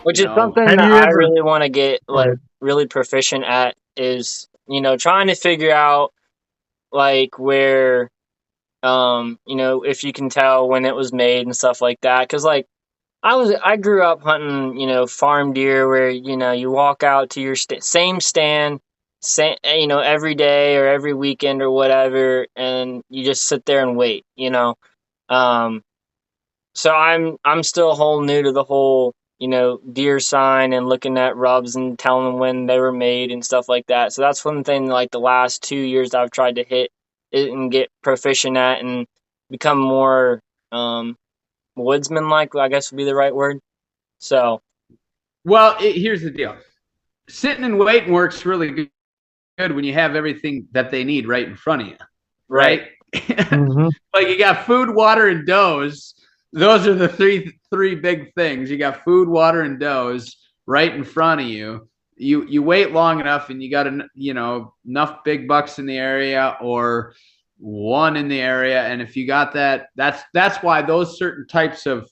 Which you is know. something Have that you I ever? really want to get Go like ahead. really proficient at is, trying to figure out like where, if you can tell when it was made and stuff like that. Cause like I grew up hunting, farm deer where, you walk out to your same stand, every day or every weekend or whatever, and you just sit there and wait. Um, so I'm still whole new to the whole, deer sign and looking at rubs and telling them when they were made and stuff like that. So that's one thing like the last 2 years I've tried to hit it and get proficient at and become more woodsman like, I guess would be the right word. So Well, here's the deal: sitting and waiting works really good when you have everything that they need right in front of you, right. right? Mm-hmm. Like you got food, water, and does. Those are the three big things. You got food, water, and does right in front of you. You wait long enough, and you got enough big bucks in the area or one in the area. And if you got that, that's why those certain types of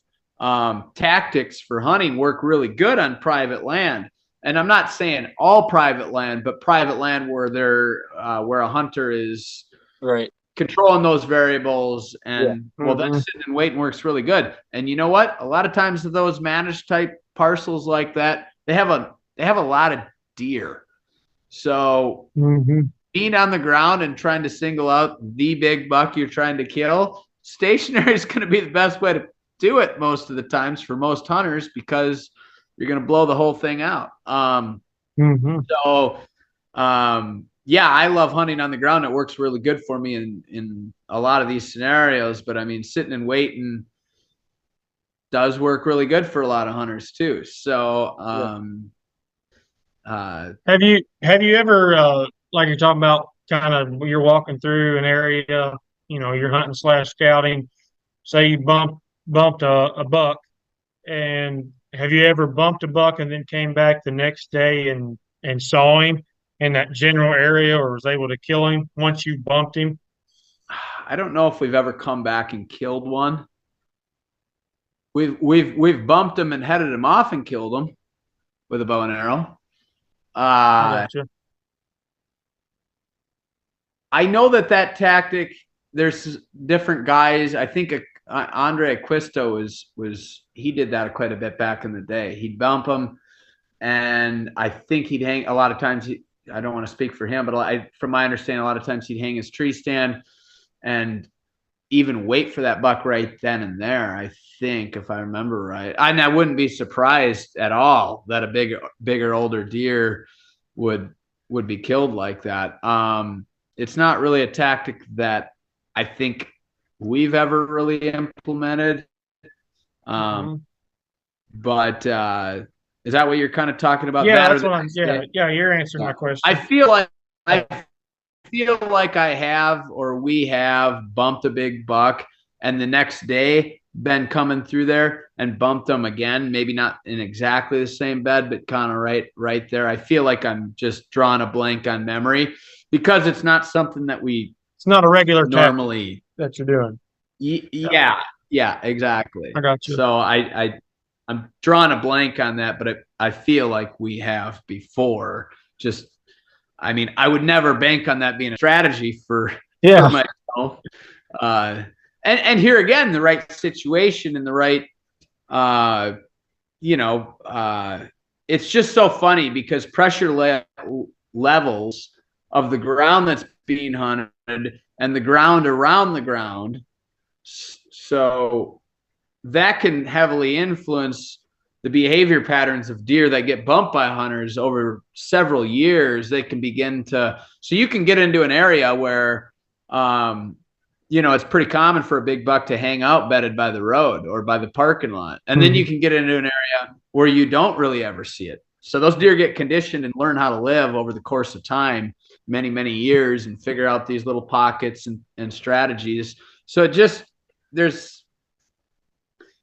tactics for hunting work really good on private land. And I'm not saying all private land, but private land where a hunter is Right. controlling those variables. Yeah. And well, then Mm-hmm. sitting and waiting works really good. And you know what? A lot of times those managed type parcels like that, they have a lot of deer. So Mm-hmm. being on the ground and trying to single out the big buck you're trying to kill, stationary is going to be the best way to do it most of the times for most hunters, because you're going to blow the whole thing out. Mm-hmm. So yeah, I love hunting on the ground. It works really good for me in a lot of these scenarios. But I mean, sitting and waiting does work really good for a lot of hunters too. So Yeah. Have you ever like you're talking about kind of you're walking through an area, you're hunting slash scouting, say you bumped a buck, and have you ever bumped a buck and then came back the next day and saw him in that general area or was able to kill him once you bumped him? I don't know if we've ever come back and killed one. We've bumped them and headed them off and killed them with a bow and arrow. I Uh, got you. I know that tactic. There's different guys. I think Andre Acquisto was he did that quite a bit back in the day. He'd bump them, and I think he'd hang a lot of times. I don't want to speak for him, but from my understanding, a lot of times he'd hang his tree stand and even wait for that buck right then and there. I think, if I remember right, and I wouldn't be surprised at all that a bigger, older deer would would be killed like that. It's not really a tactic that I think we've ever really implemented. Um, Hmm. but is that what you're kind of talking about? Yeah, That or that's the what I'm. next Yeah, day? yeah. You're answering Yeah. my I question. feel like I have or we have bumped a big buck and the next day been coming through there and bumped them again, maybe not in exactly the same bed, but kind of right there. I feel like I'm just drawing a blank on memory because it's not something that we It's not a regular tactic normally. that you're doing. Yeah, Yeah, exactly. I got you. So I'm drawing a blank on that, but I feel like we have before. Just, I mean, I would never bank on that being a strategy for Yeah. myself. Uh, and here again, the right situation and the right, uh, you know, it's just so funny because levels of the ground that's being hunted and the ground around the ground. So that can heavily influence the behavior patterns of deer that get bumped by hunters over several years. They can begin to, so you can get into an area where, it's pretty common for a big buck to hang out bedded by the road or by the parking lot. And then you Mhm. can get into an area where you don't really ever see it. So those deer get conditioned and learn how to live over the course of time, many, many years, and figure out these little pockets and strategies. So it just, there's,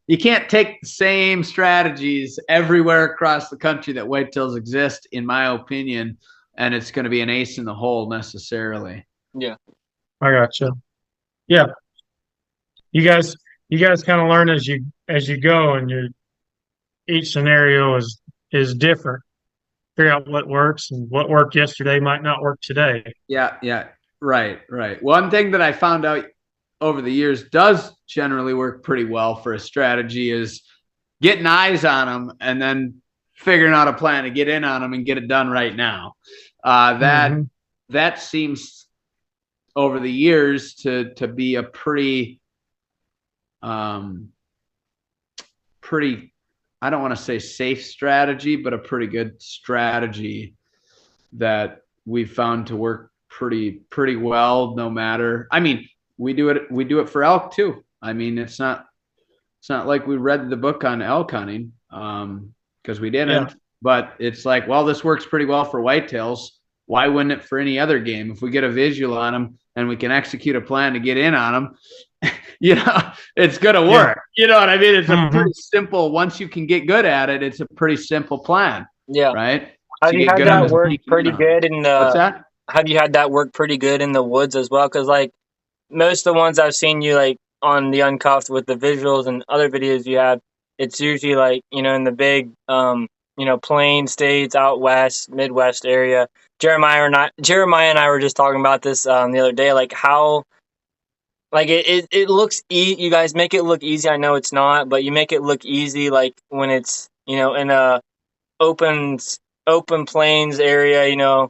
you can't take the same strategies everywhere across the country that whitetails exist, in my opinion, and it's going to be an ace in the hole necessarily. Yeah. I got you. Yeah, you guys, you guys kind of learn as you go, and each scenario is is different. Figure out what works, and what worked yesterday might not work today. Yeah, yeah. Right, right. One thing that I found out over the years does generally work pretty well for a strategy is getting eyes on them and then figuring out a plan to get in on them and get it done right now. That Mm-hmm. that seems over the years to be a um pretty, I don't want to say safe strategy, but a pretty good strategy that we found to work pretty well no matter. I mean, we do it for elk too. I mean, it's not like we read the book on elk hunting, because we Yeah. didn't, but it's like, well, this works pretty well for whitetails. Why wouldn't it for any other game? If we get a visual on them and we can execute a plan to get in on them, it's going to Yeah. work. You know what I mean? It's a Mm-hmm. pretty simple, once you can get good at it, it's a pretty simple plan, Yeah. right? Have To you get had good on that the work sneaking in pretty on them. good in What's the? that? Have you had that work pretty good in the woods as well? Because like most of the ones I've seen you like on the uncuffed with the visuals and other videos you have, it's usually like in the big plain states out west, Midwest area. Jeremiah and I were just talking about this the other day. Like how like it looks you guys make it look easy. I know it's not, but you make it look easy. Like when it's in a open open plains area.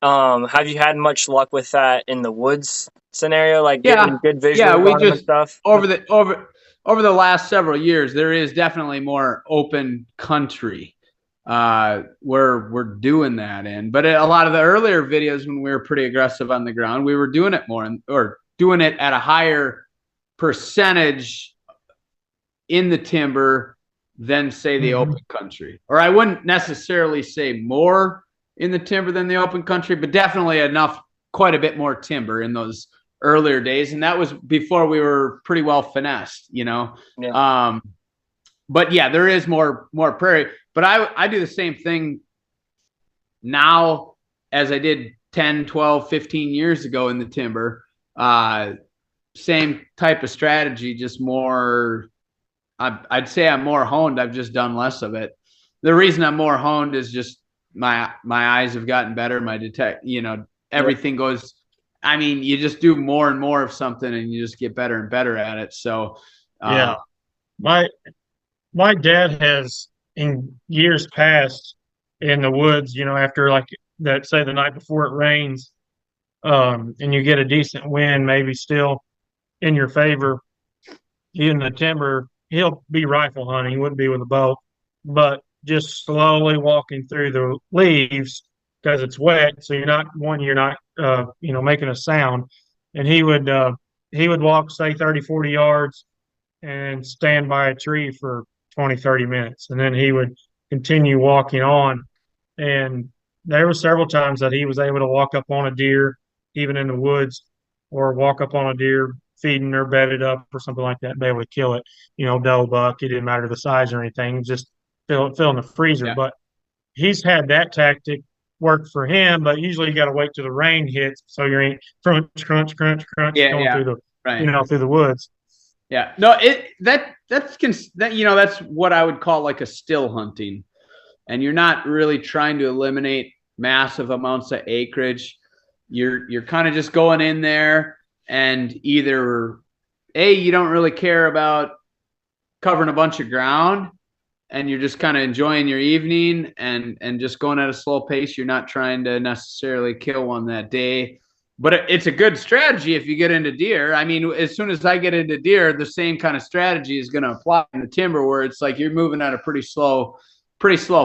Have you had much luck with that in the woods scenario, like Yeah, getting good yeah. visuals We on them and just stuff? over the last several years, there is definitely more open country where we're doing that in. But a lot of the earlier videos when we were pretty aggressive on the ground, we were doing it more or doing it at a higher percentage in the timber than say the Mm-hmm. open country. Or I wouldn't necessarily say more in the timber than the open country, but definitely enough, quite a bit more timber in those earlier days. And that was before we were pretty well finessed. Yeah. Um, but yeah, there is more prairie. But I do the same thing now as I did 10, 12, 15 years ago in the timber. Same type of strategy, just more. I'd say I'm more honed. I've just done less of it. The reason I'm more honed is just my eyes have gotten better. My Yeah. everything goes. I mean, you just do more and more of something, and you just get better and better at it. So, Yeah. uh, My my dad has in years past in the woods, after like that, say the night before it rains, and you get a decent wind, maybe still in your favor, in the timber, he'll be rifle hunting. He wouldn't be with a bow, but just slowly walking through the leaves because it's wet. So you're not making a sound. And he would walk, say 30, 40 yards and stand by a tree for 20, 30 minutes. And then he would continue walking on. And there were several times that he was able to walk up on a deer, even in the woods, or walk up on a deer feeding or bedded up or something like that, and be able to kill it. Doe, buck, it didn't matter the size or anything, just fill in the freezer. yeah, But he's had that tactic work for him, but usually you got to wait till the rain hits, so you ain't crunch, crunch, crunch, crunch yeah, going yeah, through the right. through the woods. Yeah, no, that's what I would call like a still hunting, and you're not really trying to eliminate massive amounts of acreage. You're kind of just going in there, and either you don't really care about covering a bunch of ground, and you're just kind of enjoying your evening and just going at a slow pace. You're not trying to necessarily kill one that day, but it's a good strategy if you get into deer. I mean, as soon as I get into deer, the same kind of strategy is going to apply in the timber, where it's like you're moving at a pretty slow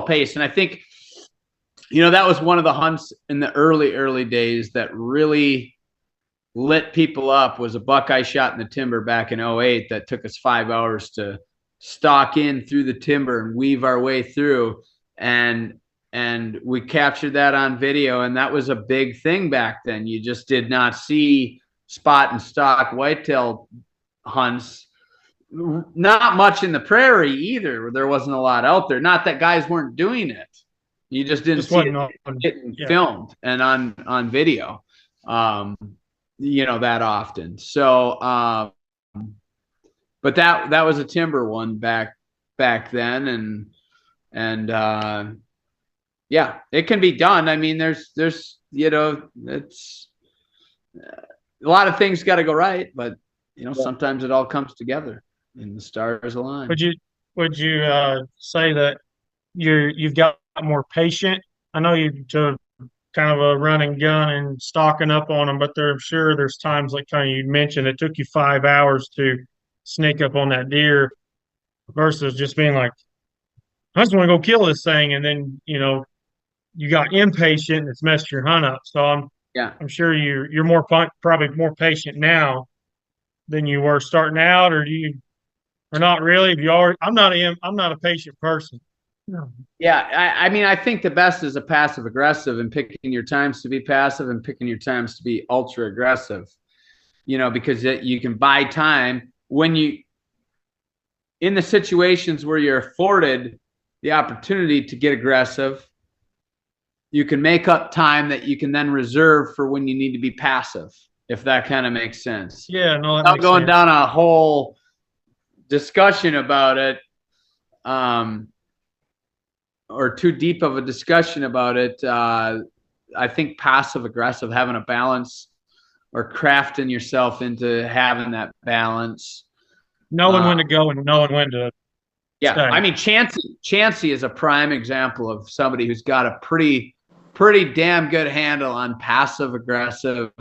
pace. And I think that was one of the hunts in the early days that really lit people up. Was a buck I shot in the timber back in '08 that took us 5 hours to stalk in through the timber and weave our way through, and we captured that on video. And that was a big thing back then. You just did not see spot and stalk whitetail hunts, not much in the prairie either. There wasn't a lot out there. Not that guys weren't doing it, you just didn't Just see wasn't it on. getting Yeah. filmed and on video that often. So but that was a timber one back then. And And yeah, it can be done. I mean, there's it's a lot of things got to go right, but Yeah. sometimes it all comes together and the stars Would align. you would you say that you've got more patient? I know you to kind of a run and gun and stocking up on them, but I'm sure there's times like kind of you mentioned it took you 5 hours to sneak up on that deer versus just being like, I just want to go kill this thing, and then you got impatient and it's messed your hunt up. So Yeah. I'm sure you're more probably more patient now than you were starting out, or do you or not really? If you are, I'm not a patient person. No. Yeah, I mean, I think the best is a passive aggressive and picking your times to be passive and picking your times to be ultra aggressive. Because you can buy time when you in the situations where you're afforded the opportunity to get aggressive. You can make up time that you can then reserve for when you need to be passive, if that kind of makes sense. Yeah, no, that Without makes going sense. down a whole discussion about it, um, or too deep of a discussion about it, I think passive aggressive, having a balance or crafting yourself into having that balance. Knowing Uh, when to go and knowing when to yeah, I stay. mean, Chansey is a prime example of somebody who's got a pretty damn good handle on passive aggressive,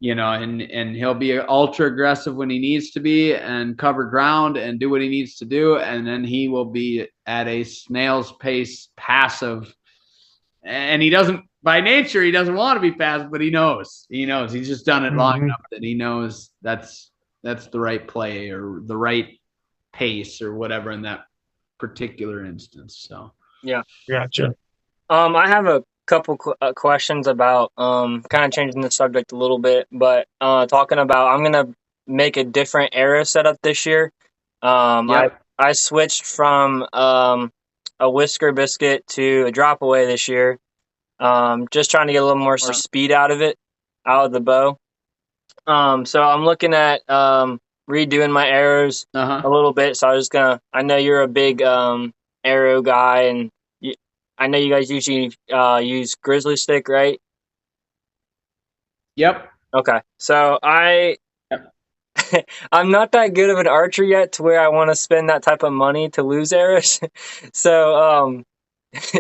and he'll be ultra aggressive when he needs to be and cover ground and do what he needs to do, and then he will be at a snail's pace passive, and he doesn't by nature he doesn't want to be passive, but he knows he's just done it long Hmm. enough that he knows that's the right play or the right pace or whatever in that particular instance. So Yeah. Gotcha. I have a couple questions about kind of changing the subject a little bit, but talking about I'm gonna make a different arrow setup this year. I yep. I switched from a whisker biscuit to a drop away this year. Just trying to get a little more speed out of the bow. So I'm looking at redoing my arrows Uh-huh. a little bit. So I was gonna. I know you're a big arrow guy, and I know you guys usually use grizzly stick, right? Yep. Okay. So Yep. I'm not that good of an archer yet to where I want to spend that type of money to lose arrows. So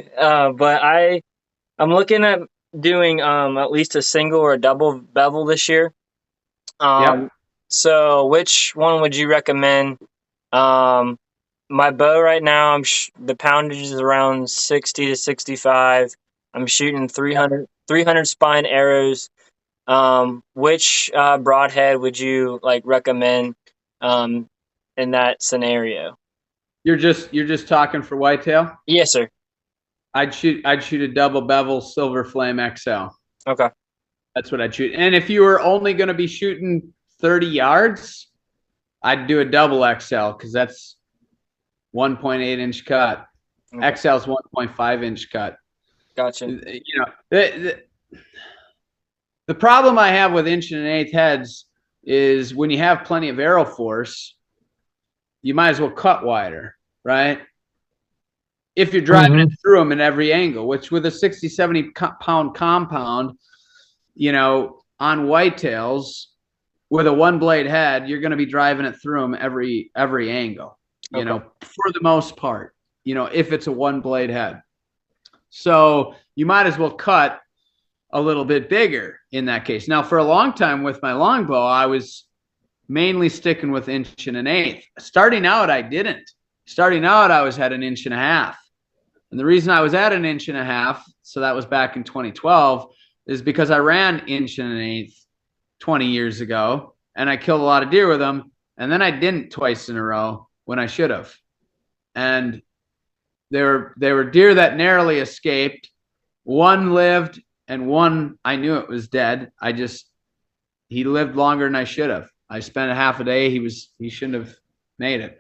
but I'm looking at doing at least a single or a double bevel this year. Um, Yep. so which one would you recommend? Um, my bow right now, the poundage is around 60 to 65. I'm shooting Yep. 300 spine arrows. Which broadhead would you like recommend um, in that scenario? You're just talking for whitetail. Yes, sir. I'd shoot a double bevel silver flame XL. Okay. That's what I'd shoot. And if you were only going to be shooting 30 yards, I'd do a double XL because that's 1.8 inch cut. Okay. XL is 1.5 inch cut. Gotcha. The problem I have with inch and an eighth heads is when you have plenty of arrow force, you might as well cut wider, right? If you're driving it Hmm. through them in every angle, which with a 60, 70 pound compound, on whitetails with a one blade head, you're going to be driving it through them every angle, Okay. for the most part, if it's a one blade head. So you might as well cut a little bit bigger in that case. Now, for a long time with my longbow, I was mainly sticking with inch and an eighth. Starting out, I didn't. Starting out, I was at an inch and a half. And the reason I was at an inch and a half, so that was back in 2012, is because I ran inch and an eighth 20 years ago and I killed a lot of deer with them. And then I didn't twice in a row when I should have. And they were deer that narrowly escaped. One lived and one I knew it was dead. He lived longer than I should have. I spent a half a day. He shouldn't have made it.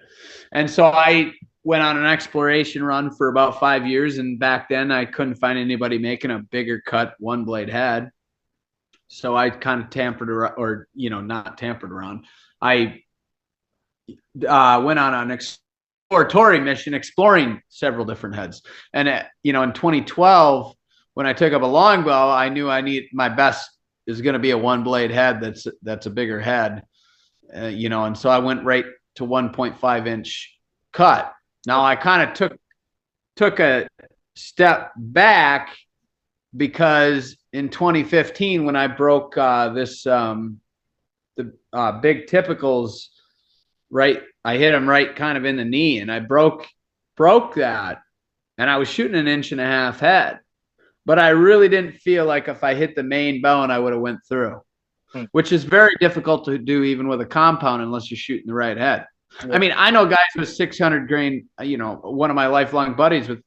And so I went on an exploration run for about 5 years. And back then I couldn't find anybody making a bigger cut one blade head. So I kind of tampered around, or, not tampered around. I went on an exploratory mission, exploring several different heads. And in 2012, when I took up a longbow, I knew my best is going to be a one blade head. That's a bigger head, and so I went right to 1.5 inch cut. Now I kind of took a step back because in 2015, when I broke the big typicals, right, I hit him right kind of in the knee, and I broke that, and I was shooting an 1.5 inch head, but I really didn't feel like if I hit the main bone, I would have went through, which is very difficult to do even with a compound unless you're shooting the right head. Yeah. I mean, I know guys with 600 grain, one of my lifelong buddies with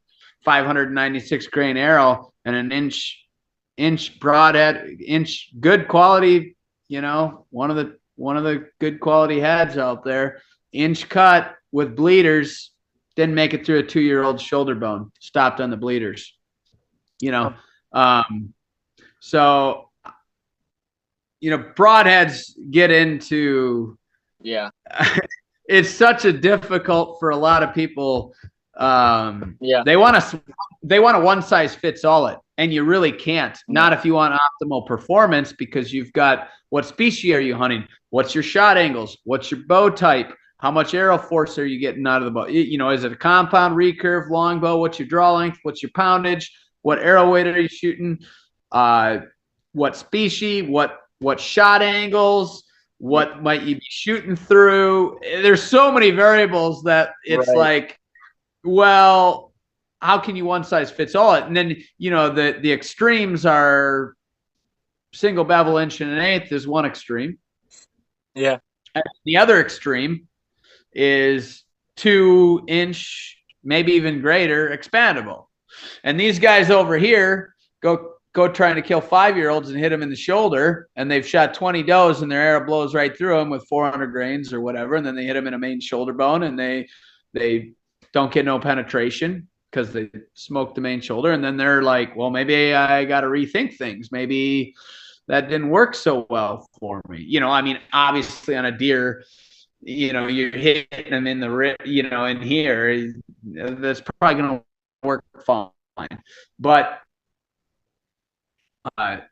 596 grain arrow and an inch broadhead, inch good quality, one of the good quality heads out there, inch cut with bleeders, didn't make it through a 2-year-old shoulder bone, stopped on the bleeders, so, broadheads get into, it's such a difficult for a lot of people. They want a one size fits all it, and you really can't. Not if you want optimal performance, because you've got, what species are you hunting? What's your shot angles? What's your bow type? How much arrow force are you getting out of the bow? Is it a compound, recurve, longbow? What's your draw length? What's your poundage? What arrow weight are you shooting? What species? What shot angles? What might you be shooting through? There's so many variables that it's like, well, how can you one size fits all it? And then, the extremes are single bevel 1.1 is one extreme. Yeah. And the other extreme is 2 inch, maybe even greater, expandable. And these guys over here go trying to kill 5-year-olds and hit them in the shoulder, and they've shot 20 does and their arrow blows right through them with 400 grains or whatever, and then they hit them in a main shoulder bone, and they don't get no penetration because they smoked the main shoulder, and then they're like, well, maybe I got to rethink things. Maybe that didn't work so well for me. I mean, obviously on a deer, you're hitting them in the in here, that's probably going to work fine. But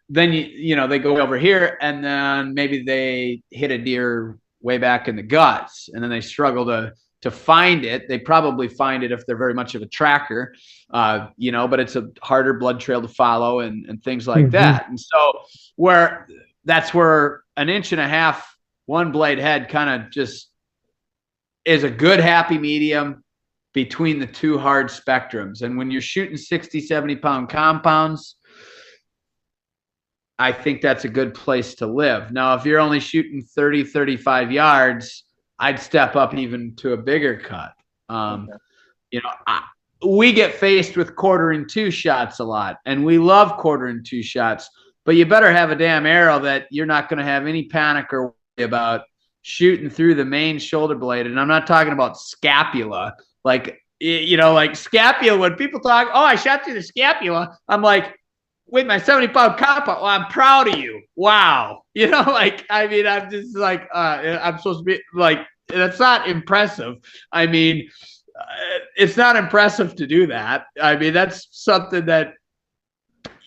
then they go over here, and then maybe they hit a deer way back in the guts, and then they struggle to find it. They probably find it if they're very much of a tracker, but it's a harder blood trail to follow and things like that. And so that's where an 1.5 inch one blade head kind of just is a good happy medium between the two hard spectrums. And when you're shooting 60, 70 pound compounds, I think that's a good place to live. Now, if you're only shooting 30, 35 yards, I'd step up even to a bigger cut. We get faced with 1/4 shots a lot, and we love 1/4 shots, but you better have a damn arrow that you're not going to have any panic or worry about shooting through the main shoulder blade. And I'm not talking about scapula. Like scapula, when people talk, oh, I shot through the scapula, I'm like, with my 70-pound compound, well, I'm proud of you. Wow. I'm just like, I'm supposed to be like, that's not impressive. I mean, it's not impressive to do that. I mean, that's something that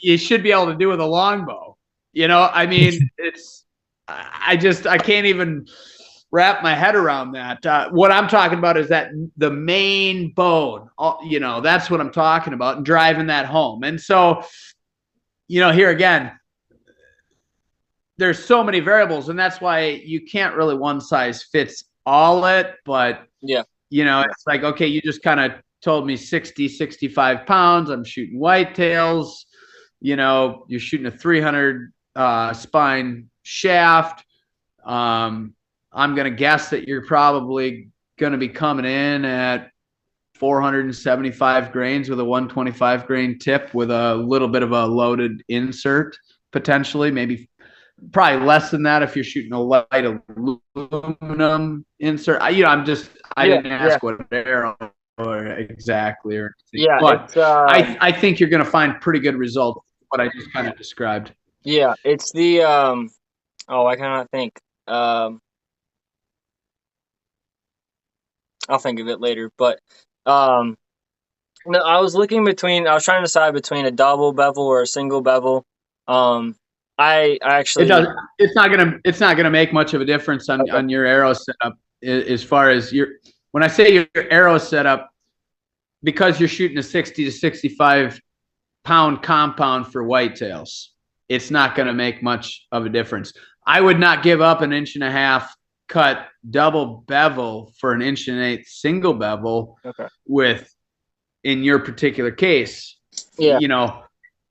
you should be able to do with a longbow. I mean, I can't even wrap my head around that. What I'm talking about is that the main bone, that's what I'm talking about, and driving that home. And so, here again, there's so many variables, and that's why you can't really one size fits all it. But it's like, okay, you just kind of told me 60, 65 pounds. I'm shooting whitetails. You're shooting a 300 spine shaft. I'm going to guess that you're probably going to be coming in at 475 grains with a 125 grain tip with a little bit of a loaded insert, potentially, maybe probably less than that if you're shooting a light aluminum insert. I didn't ask what arrow or exactly or anything. Yeah, but I think you're going to find pretty good results. What I just kind of described. Yeah, it's the I cannot think. I'll think of it later. But um, no, I was looking between. I was trying to decide between a double bevel or a single bevel. I It actually does. It's not gonna make much of a difference okay. on your arrow setup as far as your. When I say your arrow setup, because you're shooting a 60 to 65 pound compound for whitetails, it's not going to make much of a difference. I would not give up an 1.5 inch cut double bevel for an 1 1/8 inch single bevel Okay. with, in your particular case, Yeah.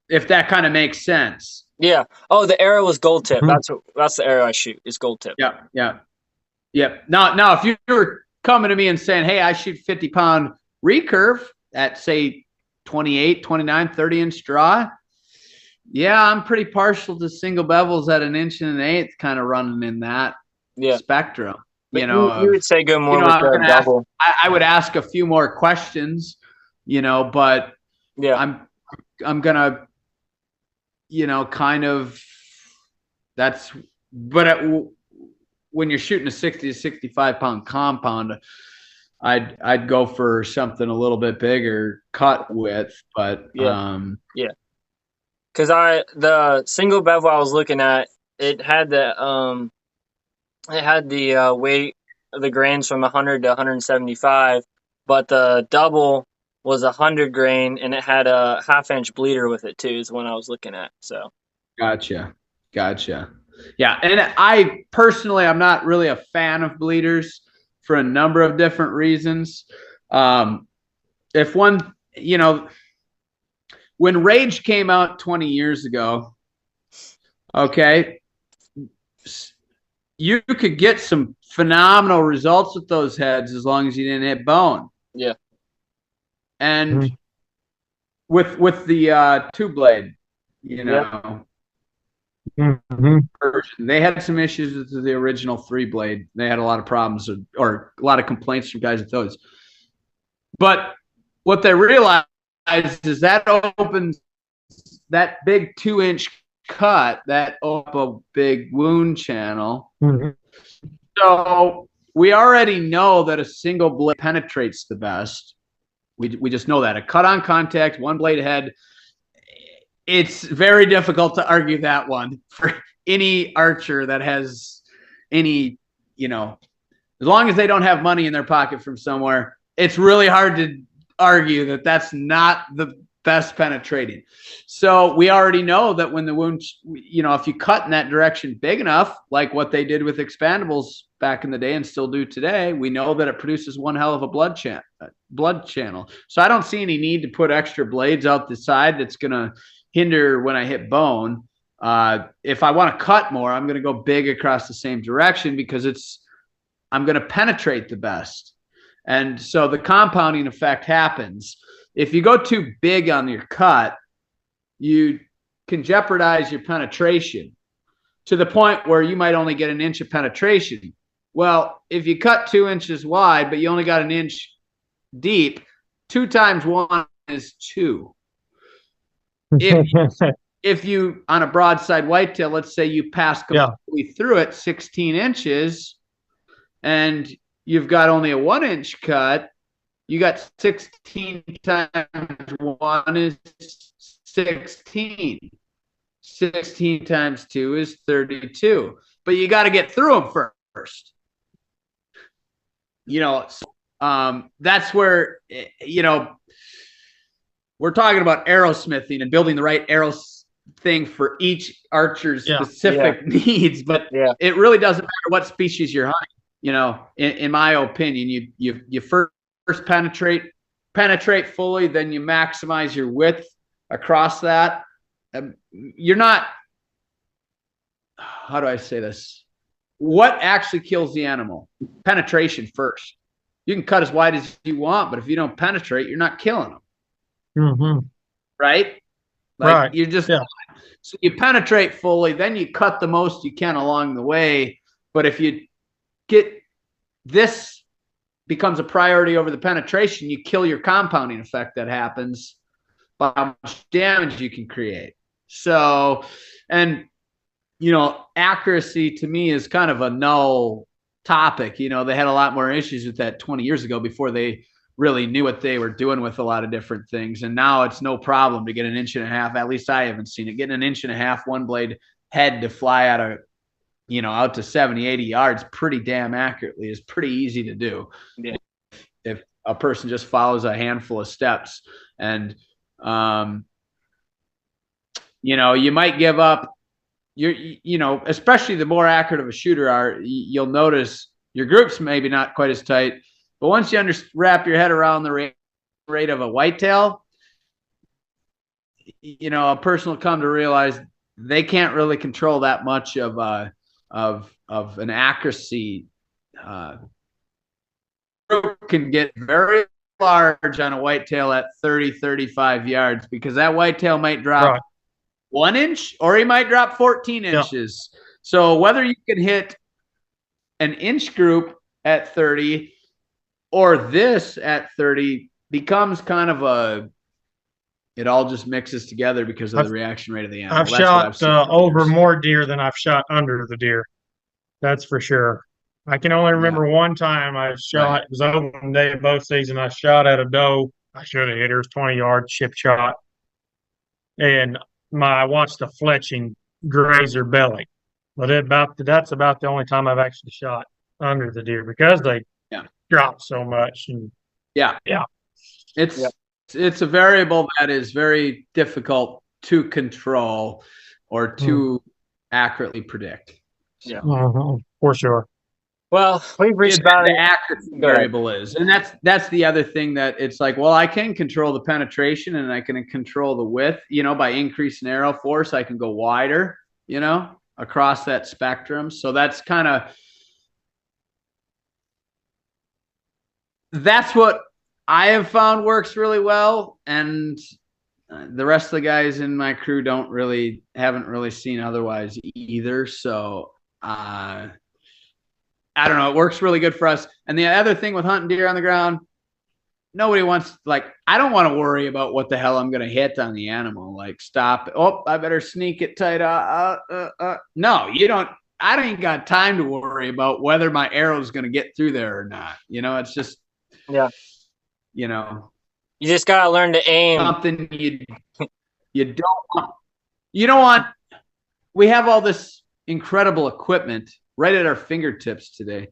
if that kind of makes sense. Yeah. Oh, the arrow was gold tip. Mhm. That's the arrow I shoot. Is gold tip. Yeah. Yeah. Yep. Now, if you were coming to me and saying, hey, I shoot 50-pound recurve at, say, 28, 29, 30-inch draw, yeah, I'm pretty partial to single bevels at 1 1/8 inch kind of running in that Yeah. spectrum. But you would say go more with I'm the gonna ask, double. I would ask a few more questions, but Yeah. I'm gonna, kind of, that's, but when you're shooting a 60 to 65 pound compound, I'd go for something a little bit bigger cut width, but Yeah. Yeah. Because the single bevel I was looking at, it had the weight of the grains from 100 to 175, but the double was 100 grain and it had a 1/2 inch bleeder with it too. Is the one I was looking at. So gotcha. Yeah, and I personally, I'm not really a fan of bleeders for a number of different reasons. If one, when Rage came out 20 years ago, okay, you could get some phenomenal results with those heads as long as you didn't hit bone. yeah. And Mhm. with the two blade, Yep. Mhm. they had some issues with the original 3 blade. They had a lot of problems or a lot of complaints from guys with those. But what they realized is that opens that big 2 inch cut, that opens a big wound channel. Mhm. So we already know that a single blade penetrates the best. We just know that. A cut on contact, one blade head, it's very difficult to argue that one for any archer that has any, as long as they don't have money in their pocket from somewhere, it's really hard to argue that that's not the best penetrating. So we already know that when the wound, if you cut in that direction big enough, like what they did with expandables back in the day and still do today, we know that it produces one hell of a blood channel. So I don't see any need to put extra blades out the side that's going to hinder when I hit bone. If I want to cut more, I'm going to go big across the same direction because I'm going to penetrate the best. And so the compounding effect happens. If you go too big on your cut, you can jeopardize your penetration to the point where you might only get 1 inch of penetration. Well, if you cut 2 inches wide, but you only got 1 inch deep, 2 times 1 is 2. If you, on a broadside whitetail, let's say you pass completely through it 16 inches and you've got only a 1 inch cut, you got 16 times 1 is 16. 16 times 2 is 32. But you got to get through them first. That's where, we're talking about arrowsmithing and building the right arrow thing for each archer's specific needs, but it really doesn't matter what species you're hunting. In my opinion, you first penetrate fully, then you maximize your width across that. You're not, how do I say this? What actually kills the animal? Penetration first. You can cut as wide as you want, but if you don't penetrate, you're not killing them. Mm-hmm. Right? Right. You're just, so you penetrate fully, then you cut the most you can along the way. But if you get this becomes a priority over the penetration, you kill your compounding effect that happens by how much damage you can create. So, and accuracy to me is kind of a null topic. You know, they had a lot more issues with that 20 years ago before they really knew what they were doing with a lot of different things. And now it's no problem to get an inch and a half. At least I haven't seen it. Getting an inch and a half one blade head to fly out of, you know, out to 70, 80 yards pretty damn accurately is pretty easy to do. Yeah. If a person just follows a handful of steps. And, you know, you might give up you know, especially the more accurate of a shooter are, you'll notice your group's maybe not quite as tight, but once you wrap your head around the rate of a whitetail, you know, a person will come to realize they can't really control that much of an accuracy. Can get very large on a whitetail at 30, 35 yards because that whitetail might drop 1 inch or he might drop 14 inches. Yeah. So whether you can hit an inch group at 30 or this at 30 becomes kind of it all just mixes together because of the reaction rate of the animal. I've shot over more deer than I've shot under the deer. That's for sure. I can only remember one time I shot, it was open day of bow season. I shot at a doe. I should have hit her. It was 20 yard chip shot. And I watched the fletching graze her belly. But that's about the only time I've actually shot under the deer because they drop so much. And it's a variable that is very difficult to control or to accurately predict. Yeah, for sure. Well, we've reached about the accuracy variable is, and that's the other thing that it's like. Well, I can control the penetration and I can control the width. You know, by increasing arrow force, I can go wider. You know, across that spectrum. So that's what I have found works really well, and the rest of the guys in my crew haven't really seen otherwise either. So. I don't know. It works really good for us. And the other thing with hunting deer on the ground, nobody wants, I don't want to worry about what the hell I'm going to hit on the animal. Like, stop. Oh, I better sneak it tight. No, you don't. I ain't got time to worry about whether my arrow is going to get through there or not. You know, it's just, you know. You just got to learn to aim. Something you don't want. We have all this incredible equipment right at our fingertips today.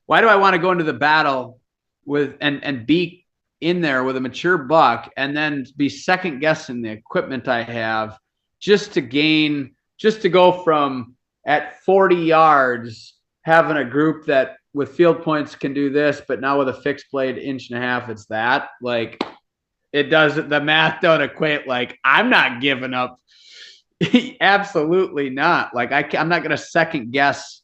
Why do I want to go into the battle with and be in there with a mature buck and then be second guessing the equipment I have just to go from at 40 yards having a group that with field points can do this, but now with a fixed blade 1.5 inches, it's that. Like, it doesn't, the math don't equate. Like, I'm not giving up. Absolutely not. Like, I'm not going to second guess,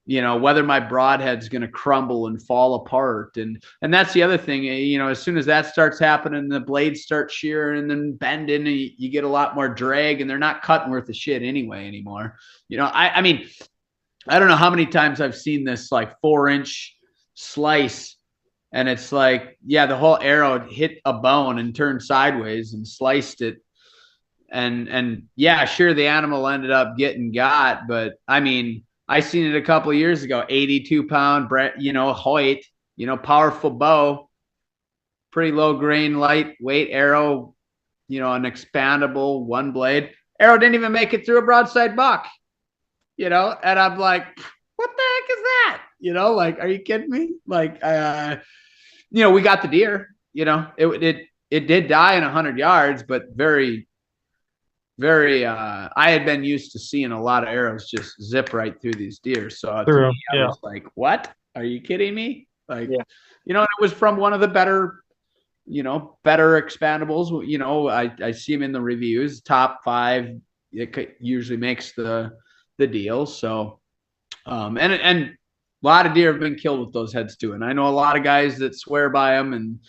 you know, whether my broadhead's going to crumble and fall apart. And that's the other thing, you know, as soon as that starts happening, the blades start shearing and then bending, and you get a lot more drag, and they're not cutting worth of shit anymore. You know, I mean, I don't know how many times I've seen this 4-inch slice, and it's like, yeah, the whole arrow hit a bone and turned sideways and sliced it. And yeah, sure, the animal ended up getting got, but I mean, I seen it a couple of years ago, 82-pound, you know, Hoyt, you know, powerful bow, pretty low grain, lightweight arrow, you know, an expandable one blade. Arrow didn't even make it through a broadside buck, you know, and I'm like, what the heck is that? You know, like, are you kidding me? Like, you know, we got the deer, you know, it did die in 100 yards, but very, I had been used to seeing a lot of arrows just zip right through these deer. So to me, I was like, what? Are you kidding me? Like, you know, it was from one of the better expandables. You know, I see them in the reviews, top 5. It usually makes the deal. So, and a lot of deer have been killed with those heads too. And I know a lot of guys that swear by them, and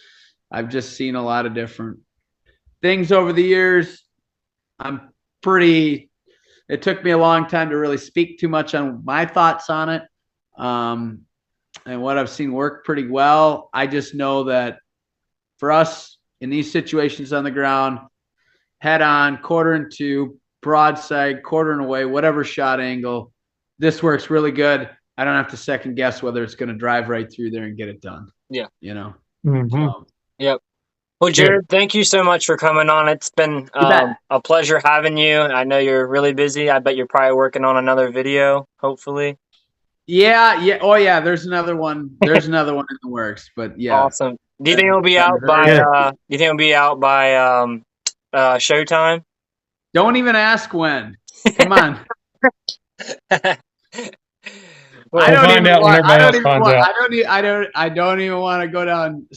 I've just seen a lot of different things over the years. It took me a long time to really speak too much on my thoughts on it. And what I've seen work pretty well. I just know that for us in these situations on the ground, head on, 1/4 2, broadside, 1/4 away, whatever shot angle, this works really good. I don't have to second guess whether it's going to drive right through there and get it done. Yeah. You know? Mhm. Yep. Well, Jared, thank you so much for coming on. It's been a pleasure having you. I know you're really busy. I bet you're probably working on another video, hopefully. Yeah. Oh, yeah. There's another one. There's another one in the works. But yeah. Awesome. Do you think it'll be out by? Do you think it'll be out by showtime? Don't even ask when. Come on. Well, I don't even want to go down.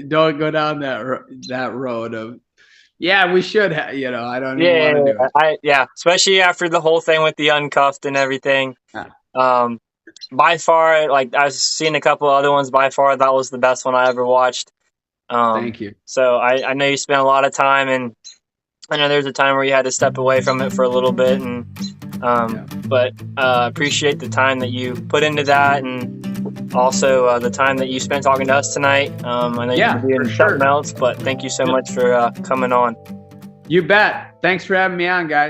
Don't go down that road of. Yeah, we should have. You know, I don't even want to do it. Especially after the whole thing with the uncuffed and everything. By far, like I've seen a couple other ones. By far, that was the best one I ever watched. Thank you. So I know you spent a lot of time, and I know there's a time where you had to step away from it for a little bit, and but appreciate the time that you put into that, and also the time that you spent talking to us tonight. I know you're doing something else, but thank you so much for coming on. You bet. Thanks for having me on, guys.